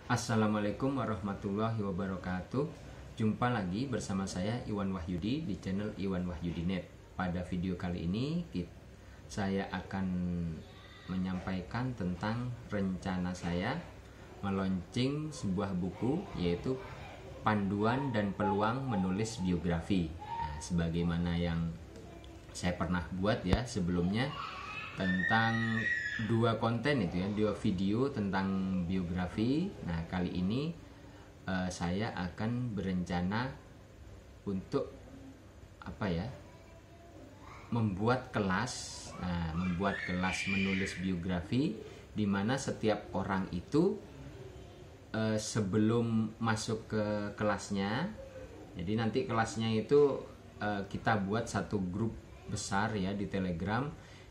Assalamualaikum warahmatullahi wabarakatuh. Jumpa lagi bersama saya Iwan Wahyudi di channel Iwan Wahyudi.net. Pada video kali ini saya akan menyampaikan tentang rencana saya meluncing sebuah buku, yaitu Panduan dan Peluang Menulis Biografi. Nah, sebagaimana yang saya pernah buat ya sebelumnya tentang dua konten itu ya, dua video tentang biografi. Nah, kali ini saya akan berencana untuk membuat kelas, membuat kelas menulis biografi di mana setiap orang itu sebelum masuk ke kelasnya. Jadi nanti kelasnya itu kita buat satu grup besar ya di Telegram,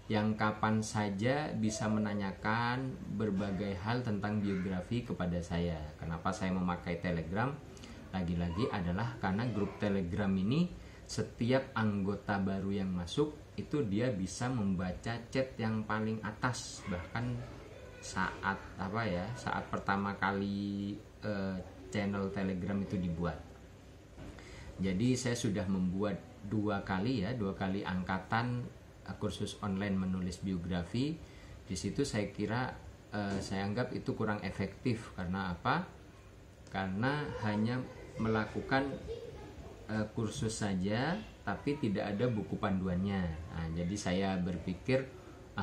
yang kapan saja bisa menanyakan berbagai hal tentang biografi kepada saya. Kenapa saya memakai Telegram? Lagi-lagi adalah karena grup Telegram ini setiap anggota baru yang masuk itu dia bisa membaca chat yang paling atas, bahkan saat pertama kali channel Telegram itu dibuat. Jadi saya sudah membuat dua kali angkatan kursus online menulis biografi. Di situ saya kira saya anggap itu kurang efektif. Karena apa? Karena hanya melakukan kursus saja tapi tidak ada buku panduannya. Nah, jadi saya berpikir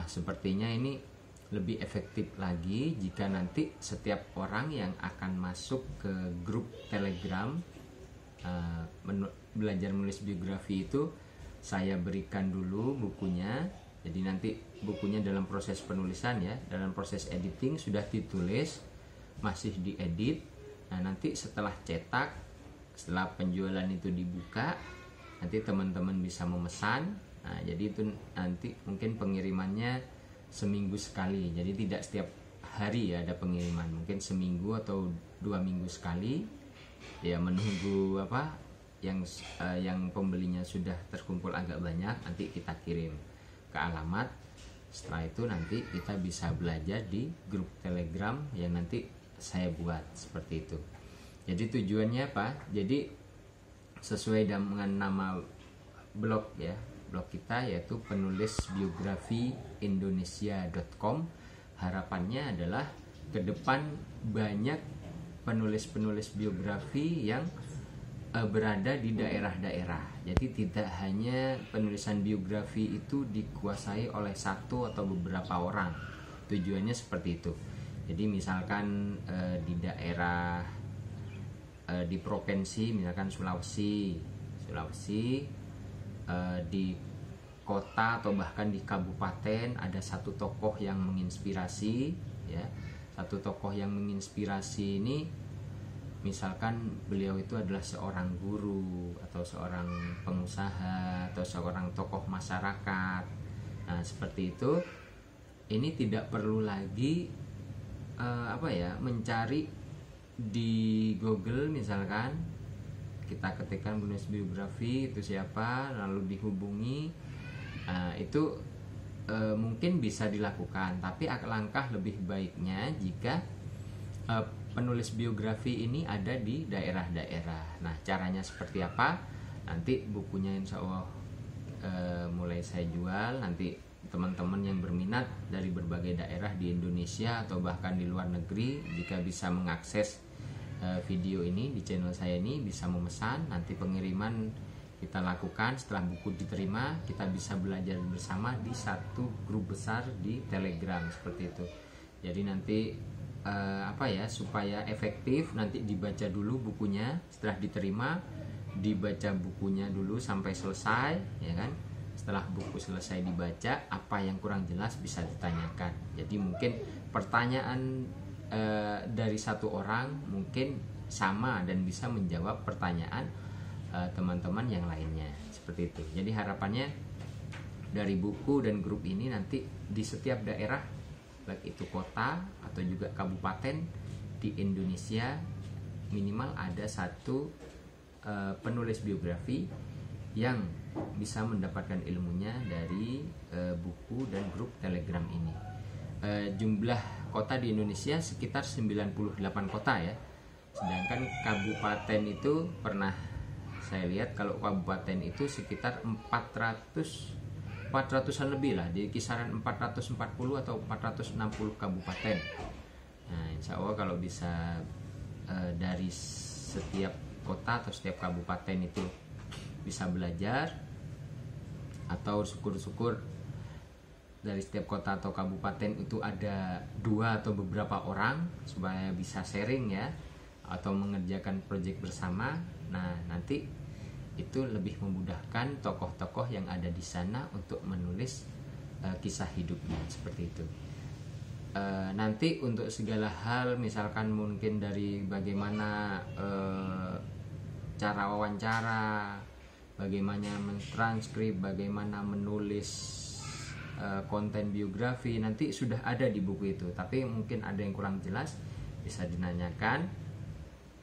sepertinya ini lebih efektif lagi jika nanti setiap orang yang akan masuk ke grup Telegram belajar menulis biografi itu saya berikan dulu bukunya. Jadi nanti bukunya dalam proses penulisan ya, dalam proses editing sudah ditulis, masih diedit. Nah, nanti setelah cetak, setelah penjualan itu dibuka, nanti teman-teman bisa memesan. Nah, jadi itu nanti mungkin pengirimannya seminggu sekali. Jadi tidak setiap hari ya ada pengiriman, mungkin seminggu atau 2 minggu sekali. Ya menunggu yang pembelinya sudah terkumpul agak banyak, nanti kita kirim ke alamat. Setelah itu nanti kita bisa belajar di grup Telegram yang nanti saya buat seperti itu. Jadi tujuannya apa? Jadi sesuai dengan nama blog ya, blog kita yaitu penulisbiografiindonesia.com. Harapannya adalah ke depan banyak penulis-penulis biografi yang berada di daerah-daerah. Jadi tidak hanya penulisan biografi itu dikuasai oleh satu atau beberapa orang. Tujuannya seperti itu. Jadi misalkan di daerah di provinsi, misalkan Sulawesi, di kota atau bahkan di kabupaten ada satu tokoh yang menginspirasi ya. Satu tokoh yang menginspirasi ini misalkan beliau itu adalah seorang guru atau seorang pengusaha atau seorang tokoh masyarakat. Nah, seperti itu. Ini tidak perlu lagi mencari di Google. Misalkan kita ketikkan penulis biografi itu siapa, lalu dihubungi. Itu mungkin bisa dilakukan, tapi alangkah lebih baiknya jika penulis biografi ini ada di daerah-daerah. Nah, caranya seperti apa? Nanti bukunya insya Allah mulai saya jual. Nanti teman-teman yang berminat dari berbagai daerah di Indonesia atau bahkan di luar negeri, jika bisa mengakses video ini di channel saya ini, bisa memesan. Nanti pengiriman kita lakukan. Setelah buku diterima, kita bisa belajar bersama di satu grup besar di Telegram seperti itu. Jadi nanti supaya efektif, nanti dibaca dulu bukunya. Setelah diterima, dibaca bukunya dulu sampai selesai ya kan. Setelah buku selesai dibaca, apa yang kurang jelas bisa ditanyakan. Jadi mungkin pertanyaan dari satu orang mungkin sama dan bisa menjawab pertanyaan teman-teman yang lainnya seperti itu. Jadi harapannya dari buku dan grup ini nanti di setiap daerah, baik itu kota atau juga kabupaten di Indonesia, minimal ada satu penulis biografi yang bisa mendapatkan ilmunya dari buku dan grup Telegram ini. Jumlah kota di Indonesia sekitar 98 kota ya. Sedangkan kabupaten itu pernah saya lihat kalau kabupaten itu sekitar 400-an lebih lah, di kisaran 440 atau 460 kabupaten. Nah, insya Allah kalau bisa dari setiap kota atau setiap kabupaten itu bisa belajar, atau syukur-syukur dari setiap kota atau kabupaten itu ada 2 atau beberapa orang supaya bisa sharing ya, atau mengerjakan proyek bersama. Nah, nanti itu lebih memudahkan tokoh-tokoh yang ada di sana untuk menulis kisah hidupnya seperti itu. Nanti untuk segala hal, misalkan mungkin dari bagaimana cara wawancara, bagaimana mentranskrip, bagaimana menulis konten biografi, nanti sudah ada di buku itu. Tapi mungkin ada yang kurang jelas, bisa dinanyakan.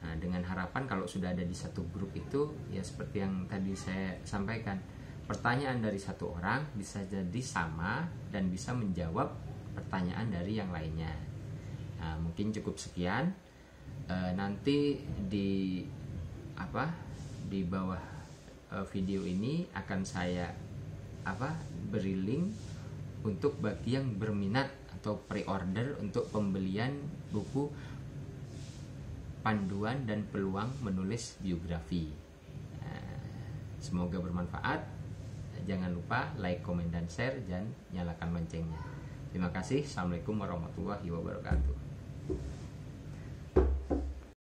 Nah, dengan harapan kalau sudah ada di satu grup itu, ya seperti yang tadi saya sampaikan, pertanyaan dari satu orang bisa jadi sama dan bisa menjawab pertanyaan dari yang lainnya. Nah, mungkin cukup sekian. Nanti di bawah video ini akan saya beri link untuk bagi yang berminat atau pre-order untuk pembelian buku Panduan dan Peluang Menulis Biografi. Semoga bermanfaat. Jangan lupa like, komen, dan share, dan nyalakan loncengnya. Terima kasih. Assalamualaikum warahmatullahi wabarakatuh.